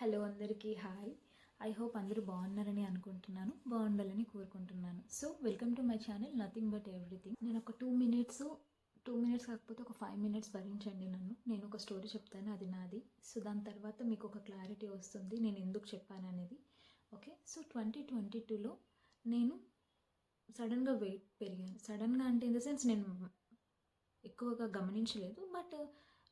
Hello అందరికీ hi. I hope అందరూ బాగున్నారని అనుకుంటున్నాను, బాగుండాలని కోరుకుంటున్నాను. So welcome to my channel nothing but everything. నేను ఒక 2 మినిట్స్ కాకపోతే ఒక 5 మినిట్స్ భరించండి నన్ను. నేను ఒక స్టోరీ చెప్తాను, అది నాది. సో దాని తర్వాత మీకు ఒక క్లారిటీ వస్తుంది నేను ఎందుకు చెప్పాను అనేది. ఓకే, సో 2022లో నేను సడన్గా వెయిట్ పెరిగాను. సడన్గా అంటే ఇన్ ద సెన్స్ నేను ఎక్కువగా గమనించలేదు, బట్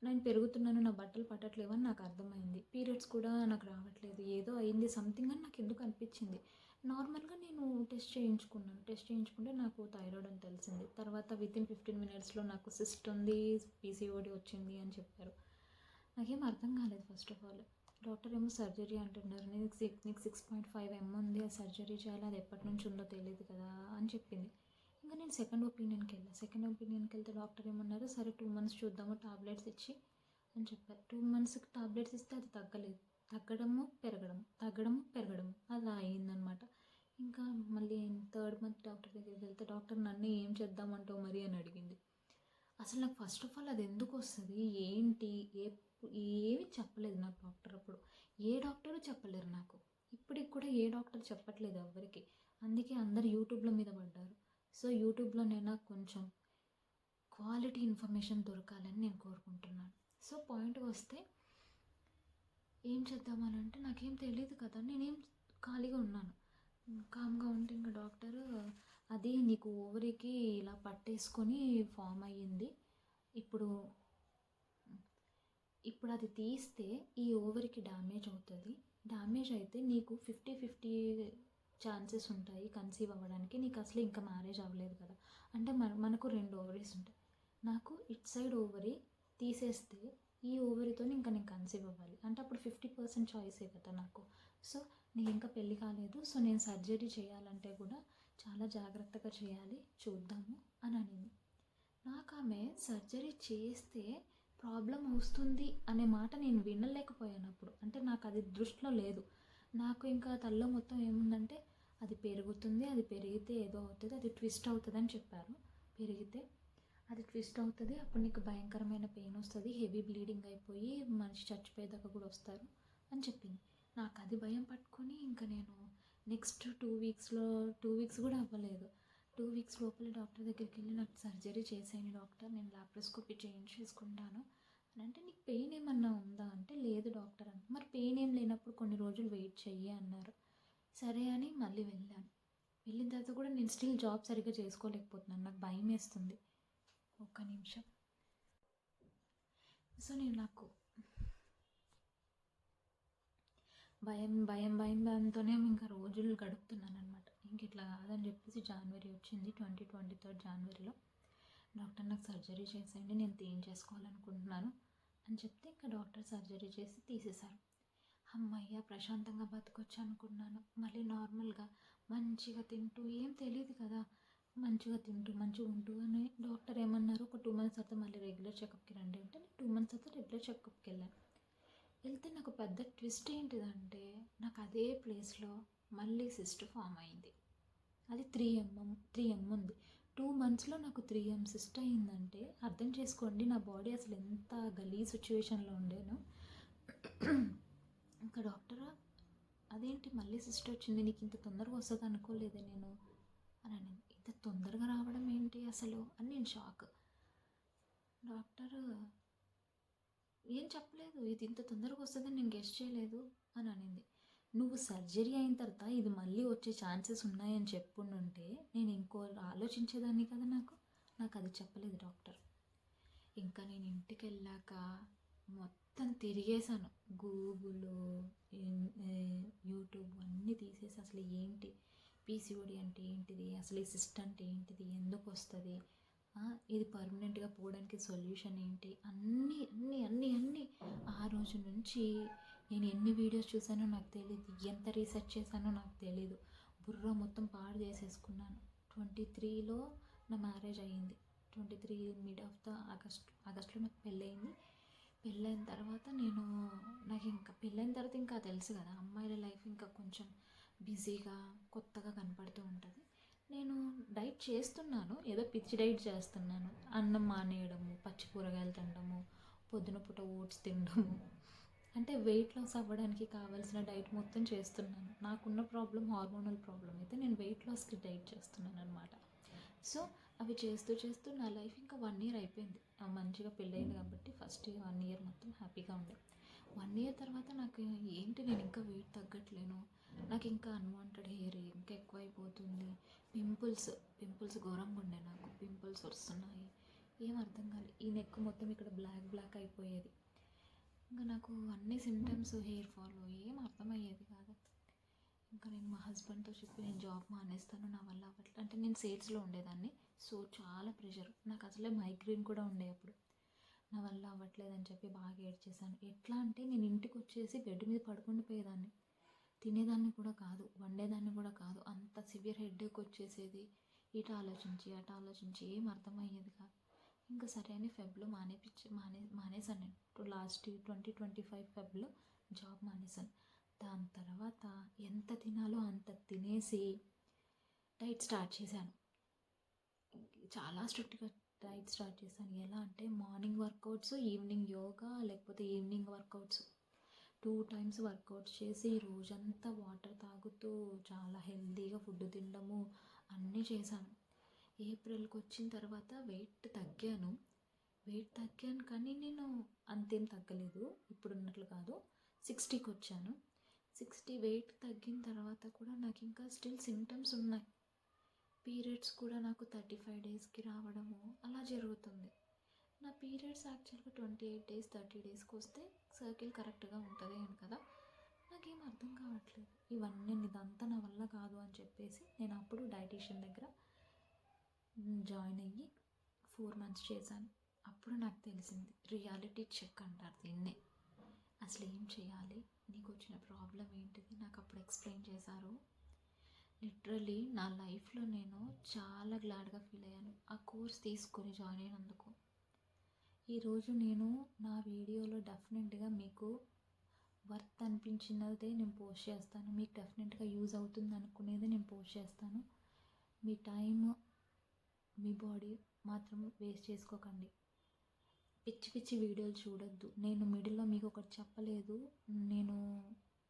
నేను పెరుగుతున్నాను, నా బట్టలు పట్టట్లేవు అని నాకు అర్థమైంది. పీరియడ్స్ కూడా నాకు రావట్లేదు, ఏదో అయింది సంథింగ్ అని నాకు ఎందుకు అనిపించింది. నార్మల్గా నేను టెస్ట్ చేయించుకుంటే నాకు థైరాయిడ్ అని తెలిసింది. తర్వాత వితిన్ 15 మినిట్స్లో నాకు సిస్ట్ ఉంది, పీసీఓడి వచ్చింది అని చెప్పారు. నాకేం అర్థం కాలేదు. ఫస్ట్ ఆఫ్ ఆల్ డాక్టర్ ఏమో సర్జరీ అంటున్నారు. నీకు 6.5 ఉంది, ఆ సర్జరీ చేయాలి, అది ఎప్పటి నుంచి ఉందో తెలియదు కదా అని చెప్పింది. ఇంకా నేను సెకండ్ ఒపీనియన్కి వెళ్తే డాక్టర్ ఏమన్నారు, సరే 2 మంత్స్ చూద్దాము టాబ్లెట్స్ ఇచ్చి అని చెప్పారు. 2 మంత్స్కి టాబ్లెట్స్ ఇస్తే అది తగ్గలేదు, తగ్గడము పెరగడం అలా అయిందనమాట. ఇంకా మళ్ళీ థర్డ్ మంత్ డాక్టర్ దగ్గరికి వెళ్తే డాక్టర్ నన్ను ఏం చేద్దామంటావు మరి అని అడిగింది. అసలు నాకు ఫస్ట్ ఆఫ్ ఆల్ అది ఎందుకు వస్తుంది ఏంటి ఏమీ చెప్పలేదు నాకు డాక్టర్. అప్పుడు ఏ డాక్టరు చెప్పలేరు నాకు, ఇప్పటికి కూడా ఏ డాక్టర్ చెప్పట్లేదు ఎవ్వరికి. అందుకే అందరు యూట్యూబ్ల మీద పడ్డారు. సో యూట్యూబ్లోనైనా కొంచెం క్వాలిటీ ఇన్ఫర్మేషన్ దొరకాలని నేను కోరుకుంటున్నాను. సో పాయింట్కి వస్తే ఏం చేద్దామని అంటే నాకేం తెలియదు కదా, నేనేం ఖాళీగా ఉన్నాను. కామ్గా ఉంటే ఇంకా డాక్టర్ అది నీకు ఓవరీకి ఇలా పట్టేసుకొని ఫామ్ అయ్యింది, ఇప్పుడు అది తీస్తే ఈ ఓవరీకి డ్యామేజ్ అవుతుంది. డ్యామేజ్ అయితే నీకు 50-50 ఛాన్సెస్ ఉంటాయి కన్సీవ్ అవ్వడానికి. నీకు అసలు ఇంకా మ్యారేజ్ అవ్వలేదు కదా, అంటే మనకు 2 ఓవరీస్ ఉంటాయి. నాకు ఇట్ సైడ్ ఓవరీ తీసేస్తే ఈ ఓవరీతో ఇంకా నేను కన్సీవ్ అవ్వాలి, అంటే అప్పుడు 50% చాయిసే కదా నాకు. సో నీకు ఇంకా పెళ్ళి కాలేదు, సో నేను సర్జరీ చేయాలంటే కూడా చాలా జాగ్రత్తగా చేయాలి, చూద్దాము అని అనింది. నాకు ఆమె సర్జరీ చేస్తే ప్రాబ్లం వస్తుంది అనే మాట నేను వినలేకపోయాను అప్పుడు. అంటే నాకు అది దృష్టిలో లేదు. నాకు ఇంకా తల్లో మొత్తం ఏముందంటే అది పెరుగుతుంది, అది పెరిగితే ఏదో అవుతుంది, అది ట్విస్ట్ అవుతుంది అని చెప్పారు. పెరిగితే అది ట్విస్ట్ అవుతుంది, అప్పుడు నీకు భయంకరమైన పెయిన్ వస్తుంది, హెవీ బ్లీడింగ్ అయిపోయి మనిషి చచ్చిపోయేదాకా కూడా వస్తారు అని చెప్పింది. నాకు అది భయం పట్టుకొని ఇంకా నేను నెక్స్ట్ 2 వీక్స్ కూడా అవ్వలేదు, 2 వీక్స్ లోపల డాక్టర్ దగ్గరికి వెళ్ళి నాకు సర్జరీ చేసేయండి డాక్టర్, నేను లాప్రోస్కోపీ చేసుకుంటాను అని అంటే, నీకు పెయిన్ ఏమన్నా ఉందా అంటే లేదు డాక్టర్ అని. మరి పెయిన్ ఏం లేనప్పుడు కొన్ని రోజులు వెయిట్ చెయ్యి అన్నారు. సరే అని మళ్ళీ వెళ్ళాను. వెళ్ళిన తర్వాత కూడా నేను స్టిల్ జాబ్ సరిగ్గా చేసుకోలేకపోతున్నాను, నాకు భయం వేస్తుంది. ఒక్క నిమిషం. సో నాకు భయంతోనే ఇంకా రోజులు గడుపుతున్నాను అనమాట. ఇంక ఇట్లా కాదని చెప్పేసి జనవరి వచ్చింది, 2023 జనవరిలో డాక్టర్ నాకు సర్జరీ చేసేయండి, నేను తీయించేసుకోవాలనుకుంటున్నాను అని చెప్తే ఇంకా డాక్టర్ సర్జరీ చేసి తీసేశారు. అమ్మయ్య ప్రశాంతంగా బతకొచ్చు అనుకున్నాను. మళ్ళీ నార్మల్గా మంచిగా తింటూ, ఏం తెలియదు కదా, మంచిగా తింటూ మంచిగా ఉంటూ అని డాక్టర్ ఏమన్నారు, ఒక 2 మంత్స్ తర్వాత మళ్ళీ రెగ్యులర్ చెకప్కి రండి అంటే నేను 2 మంత్స్ తర్వాత రెగ్యులర్ చెకప్కి వెళ్ళాను. వెళ్తే నాకు పెద్ద ట్విస్ట్ ఏంటిదంటే, నాకు అదే ప్లేస్లో మళ్ళీ సిస్ట్ ఫామ్ అయింది. అది 3M ఉంది. 2 మంత్స్లో నాకు 3M సిస్ట్ అయిందంటే అర్థం చేసుకోండి నా బాడీ అసలు ఎంత గలీ సిచ్యువేషన్లో ఉండేనో. ఇంకా డాక్టర్ అదేంటి మళ్ళీ సిస్ట్ వచ్చింది, నీకు ఇంత తొందరగా వస్తుంది అనుకోలేదే నేను అని అనింది. ఇంత తొందరగా రావడం ఏంటి అసలు అని నేను షాక్. డాక్టర్ ఏం చెప్పలేదు, ఇది ఇంత తొందరగా వస్తుందని నేను గెస్ట్ చేయలేదు అని అనింది. నువ్వు సర్జరీ అయిన తర్వాత ఇది మళ్ళీ వచ్చే ఛాన్సెస్ ఉన్నాయని చెప్పుంటే నేను ఇంకో ఆలోచించేదాన్ని కదా. నాకు అది చెప్పలేదు డాక్టర్. ఇంకా నేను ఇంటికి వెళ్ళాక మొత్తం తిరిగేశాను, గూగుల్, యూట్యూబ్ అన్నీ తీసేసి అసలు ఏంటి పీసీఓడి అంటే ఏంటిది, అసలు ఈ సిస్ట్ అంటే ఏంటిది, ఎందుకు వస్తుంది, ఇది పర్మనెంట్గా పోవడానికి సొల్యూషన్ ఏంటి, అన్నీ అన్నీ అన్నీ అన్నీ ఆ రోజు నుంచి నేను ఎన్ని వీడియోస్ చూసానో నాకు తెలియదు, ఎంత రీసెర్చ్ చేశానో నాకు తెలీదు. బుర్ర మొత్తం పాడు చేసేసుకున్నాను. 23లో నా మ్యారేజ్ అయ్యింది. 23 మిడ్ ఆఫ్ ద ఆగస్ట్లో నాకు పెళ్ళయింది. పెళ్ళైన తర్వాత నాకు ఇంకా పెళ్ళైన తర్వాత ఇంకా తెలుసు కదా, అమ్మాయిల లైఫ్ ఇంకా కొంచెం బిజీగా కొత్తగా కనపడుతూ ఉంటుంది. నేను డైట్ చేస్తున్నాను, ఏదో పిచ్చి డైట్ చేస్తున్నాను. అన్నం మానేయడము, పచ్చి కూరగాయలు తినడము, పొద్దున పూట ఓట్స్ తినడము, అంటే వెయిట్ లాస్ అవ్వడానికి కావాల్సిన డైట్ మొత్తం చేస్తున్నాను. నాకున్న ప్రాబ్లం హార్మోనల్ ప్రాబ్లం అయితే నేను వెయిట్ లాస్కి డైట్ చేస్తున్నాను అనమాట. సో అవి చేస్తూ చేస్తూ నా లైఫ్ ఇంకా 1 ఇయర్ అయిపోయింది. మంచిగా పెళ్ళయింది కాబట్టి ఫస్ట్ 1 ఇయర్ మొత్తం హ్యాపీగా ఉండే. 1 ఇయర్ తర్వాత నాకు ఏంటి నేను ఇంకా వెయిట్ తగ్గట్లేను, నాకు ఇంకా అన్వాంటెడ్ హెయిర్ ఇంకా ఎక్కువైపోతుంది, పింపుల్స్ ఘోరంగా ఉండే, నాకు పింపుల్స్ వస్తున్నాయి, ఏం అర్థం కాలేదు. ఈ నెక్ మొత్తం ఇక్కడ బ్లాక్ అయిపోయేది. ఇంకా నాకు అన్ని సిమ్టమ్స్ హెయిర్ ఫాల్ ఏం అర్థమయ్యేది కాదు. ఇంకా నేను మా హస్బెండ్తో చెప్పి నేను జాబ్ మానేస్తాను, నా వల్ల అవ్వట్లేదు. అంటే నేను సేల్స్లో ఉండేదాన్ని, సో చాలా ప్రెషర్, నాకు అసలే మైగ్రేన్ కూడా ఉండే అప్పుడు. నా వల్ల అవ్వట్లేదు అని చెప్పి బాగా ఏడ్చేసాను. ఎట్లా అంటే నేను ఇంటికి వచ్చేసి బెడ్ మీద పడుకొని పోయేదాన్ని, తినేదాన్ని కూడా కాదు, వండేదాన్ని కూడా కాదు, అంత సివియర్ హెడేక్ వచ్చేసేది. ఇటు ఆలోచించి ఏం అర్థమయ్యేది కాదు. ఇంకా సరే అని ఫెబ్లో మానేసాను నేను. లాస్ట్ 2025 ఫెబ్లో జాబ్ మానేసాను. దాని తర్వాత ఎంత తినాలో అంత తినేసి డైట్ స్టార్ట్ చేశాను. చాలా స్ట్రిక్ట్గా డైట్ స్టార్ట్ చేశాను. ఎలా అంటే మార్నింగ్ వర్కౌట్స్, ఈవినింగ్ యోగా, లేకపోతే ఈవినింగ్ వర్కౌట్స్ 2 టైమ్స్ వర్కౌట్స్ చేసి రోజంతా వాటర్ తాగుతూ చాలా హెల్తీగా ఫుడ్ తినడము అన్నీ చేశాను. ఏప్రిల్కి వచ్చిన తర్వాత వెయిట్ తగ్గాను కానీ నేను అంతేం తగ్గలేదు, ఇప్పుడు ఉన్నట్లు కాదు. 60కి వచ్చాను. 60 వెయిట్ తగ్గిన తర్వాత కూడా నాకు ఇంకా స్టిల్ సిమ్టమ్స్ ఉన్నాయి. పీరియడ్స్ కూడా నాకు 35 డేస్కి రావడము అలా జరుగుతుంది. నా పీరియడ్స్ యాక్చువల్గా 28 డేస్ 30 డేస్కి వస్తే సర్కిల్ కరెక్ట్గా ఉంటుంది అని కదా, నాకేం అర్థం కావట్లేదు. ఇదంతా నా వల్ల కాదు అని చెప్పేసి నేను అప్పుడు డైటీషియన్ దగ్గర జాయిన్ అయ్యి 4 మంత్స్ చేశాను. అప్పుడు నాకు తెలిసింది, రియాలిటీ చెక్ అంటారు దీన్నే. అసలు ఏం చేయాలి, నీకు వచ్చిన ప్రాబ్లం ఏంటిది నాకు అప్పుడు ఎక్స్ప్లెయిన్ చేశారు. లిటరలీ నా లైఫ్లో నేను చాలా గ్లాడ్గా ఫీల్ అయ్యాను ఆ కోర్స్ తీసుకొని జాయిన్ అయినందుకు. ఈరోజు నేను నా వీడియోలో డెఫినెట్గా మీకు వర్త్ అనిపించినదే నేను పోస్ట్ చేస్తాను, మీకు డెఫినెట్గా యూజ్ అవుతుంది అనుకునేది నేను పోస్ట్ చేస్తాను. మీ టైం, మీ బాడీ మాత్రం వేస్ట్ చేసుకోకండి. పిచ్చి వీడియోలు చూడొద్దు. నేను మిడిల్లో మీకు ఒకటి చెప్పలేదు, నేను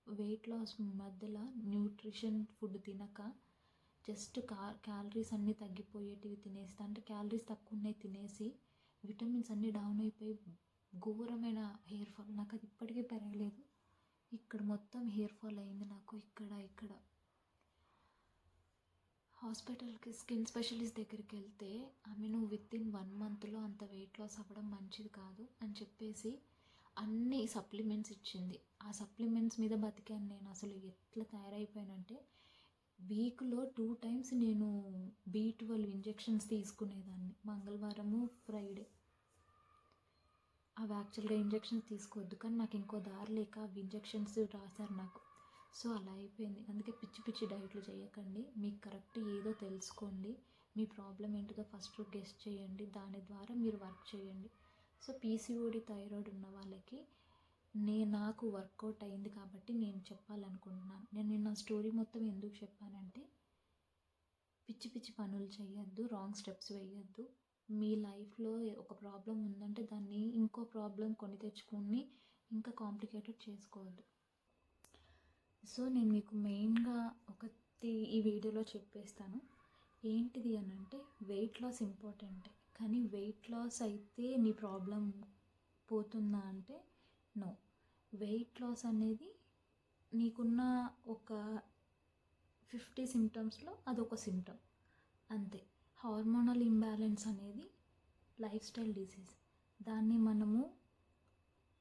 వెయిట్ లాస్ మధ్యలో న్యూట్రిషన్ ఫుడ్ తినక జస్ట్ క్యాలరీస్ అన్నీ తగ్గిపోయేటివి తినేస్తా, అంటే క్యాలరీస్ తక్కువ ఉన్నాయి తినేసి విటమిన్స్ అన్నీ డౌన్ అయిపోయి ఘోరమైన హెయిర్ ఫాల్. నాకు అది ఇప్పటికీ పెరగలేదు, ఇక్కడ మొత్తం హెయిర్ ఫాల్ అయింది నాకు, ఇక్కడ హాస్పిటల్కి స్కిన్ స్పెషలిస్ట్ దగ్గరికి వెళ్తే ఆమె నువ్వు వితిన్ 1 మంత్లో అంత వెయిట్ లాస్ అవ్వడం మంచిది కాదు అని చెప్పేసి అన్ని సప్లిమెంట్స్ ఇచ్చింది. ఆ సప్లిమెంట్స్ మీద బతికాను నేను. అసలు ఎట్లా తయారైపోయానంటే వీక్లో 2 టైమ్స్ నేను B12 ఇంజెక్షన్స్ తీసుకునేదాన్ని, మంగళవారము ఫ్రైడే. అవి యాక్చువల్గా ఇంజెక్షన్స్ తీసుకోవద్దు కానీ నాకు ఇంకో దారి లేక అవి ఇంజెక్షన్స్ రాశారు నాకు. సో అలా అయిపోయింది. అందుకే పిచ్చి డైట్లు చేయకండి, మీకు కరెక్ట్ ఏదో తెలుసుకోండి, మీ ప్రాబ్లం ఏంటిదో ఫస్ట్ గెస్ చేయండి, దాని ద్వారా మీరు వర్క్ చేయండి. సో PCOD థైరాయిడ్ ఉన్న వాళ్ళకి నాకు వర్కౌట్ అయింది కాబట్టి నేను చెప్పాలనుకుంటున్నాను. నేను నా స్టోరీ మొత్తం ఎందుకు చెప్పానంటే పిచ్చి పనులు చేయొద్దు, రాంగ్ స్టెప్స్ వేయొద్దు. మీ లైఫ్లో ఒక ప్రాబ్లం ఉందంటే దాన్ని ఇంకో ప్రాబ్లం కొని తెచ్చుకొని ఇంకా కాంప్లికేటెడ్ చేసుకోవద్దు. సో నేను మీకు మెయిన్గా ఒకటి ఈ వీడియోలో చెప్పేస్తాను. ఏంటిది అని అంటే వెయిట్ లాస్ ఇంపార్టెంట్, కానీ వెయిట్ లాస్ అయితే నీ ప్రాబ్లం పోతుందా అంటే నో. వెయిట్ లాస్ అనేది నీకున్న ఒక 50 సిమ్టమ్స్లో అదొక సిమ్టమ్ అంతే. హార్మోనల్ ఇంబ్యాలెన్స్ అనేది లైఫ్ స్టైల్ డిసీజ్, దాన్ని మనము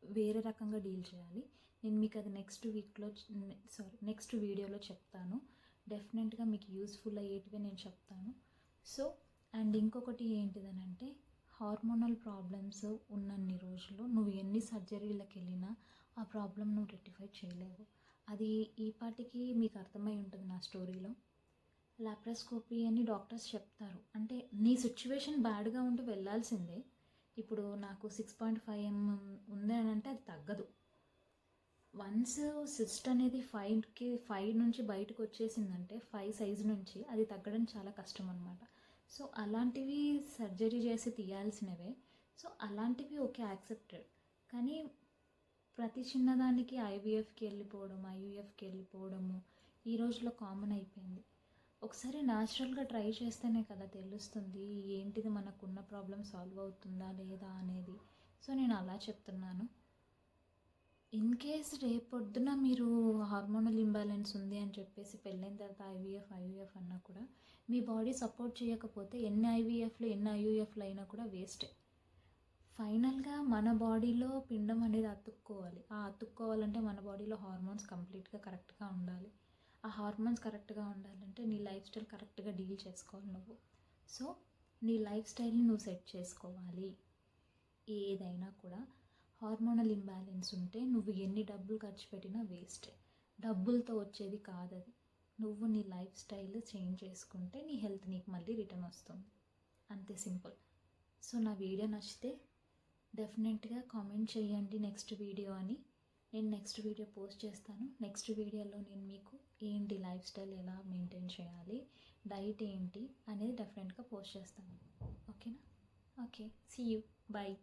వేరే రకంగా డీల్ చేయాలి. నేను మీకు అది నెక్స్ట్ వీడియోలో చెప్తాను. డెఫినెట్గా మీకు యూస్ఫుల్ అయ్యేటివి నేను చెప్తాను. సో అండ్ ఇంకొకటి ఏంటిదనంటే హార్మోనల్ ప్రాబ్లమ్స్ ఉన్నన్ని రోజులు నువ్వు ఎన్ని సర్జరీలకు వెళ్ళినా ఆ ప్రాబ్లం నువ్వు రెక్టిఫై చేయలేవు. అది ఈ పాటికి మీకు అర్థమై ఉంటుంది నా స్టోరీలో. లాప్రోస్కోపీ అని డాక్టర్స్ చెప్తారు, అంటే నీ సిచ్యువేషన్ బ్యాడ్గా ఉంటూ వెళ్ళాల్సిందే. ఇప్పుడు నాకు 6.5 mm ఉంది అని అంటే అది తగ్గదు. వన్స్ సిస్ట్ అనేది 5 నుంచి బయటకు వచ్చేసిందంటే 5 సైజు నుంచి అది తగ్గడం చాలా కష్టం అనమాట. సో అలాంటివి సర్జరీ చేసి తీయాల్సినవే. సో అలాంటివి ఓకే యాక్సెప్టెడ్, కానీ ప్రతి చిన్నదానికి ఐవీఎఫ్కి వెళ్ళిపోవడం, ఐయూఎఫ్కి వెళ్ళిపోవడము ఈ రోజుల్లో కామన్ అయిపోయింది. ఒకసారి న్యాచురల్గా ట్రై చేస్తేనే కదా తెలుస్తుంది ఏంటిది మనకున్న ప్రాబ్లం సాల్వ్ అవుతుందా లేదా అనేది. సో నేను అలా చెప్తున్నాను. ఇన్ కేస్ రేపొద్దున మీరు హార్మోనల్ ఇంబ్యాలెన్స్ ఉంది అని చెప్పేసి పెళ్ళైన తర్వాత ఐవీఎఫ్ అన్నా కూడా మీ బాడీ సపోర్ట్ చేయకపోతే ఎన్ని ఐవీఎఫ్లు ఎన్ని ఐయూఎఫ్లు అయినా కూడా వేస్టే. ఫైనల్గా మన బాడీలో పిండం అనేది అతుక్కోవాలి. ఆ అతుక్కోవాలంటే మన బాడీలో హార్మోన్స్ కంప్లీట్గా కరెక్ట్గా ఉండాలి. ఆ హార్మోన్స్ కరెక్ట్గా ఉండాలంటే నీ లైఫ్ స్టైల్ కరెక్ట్గా డీల్ చేసుకోవాలి నువ్వు. సో నీ లైఫ్ స్టైల్ని నువ్వు సెట్ చేసుకోవాలి. ఏదైనా కూడా హార్మోనల్ ఇంబ్యాలెన్స్ ఉంటే నువ్వు ఎన్ని డబ్బులు ఖర్చు పెట్టినా వేస్టే. డబ్బులతో వచ్చేది కాదది. నువ్వు నీ లైఫ్ స్టైల్ చేంజ్ చేసుకుంటే నీ హెల్త్ నీకు మళ్ళీ రిటర్న్ వస్తుంది. అంతే సింపుల్. సో నా వీడియో నచ్చితే డెఫినెట్గా కామెంట్ చేయండి నెక్స్ట్ వీడియో అని. నేను నెక్స్ట్ వీడియో పోస్ట్ చేస్తాను. నెక్స్ట్ వీడియోలో నేను మీకు ఏంటి లైఫ్ స్టైల్ ఎలా మెయింటైన్ చేయాలి, డైట్ ఏంటి అనేది డెఫినెట్గా పోస్ట్ చేస్తాను. ఓకేనా? Okay, see you, bye.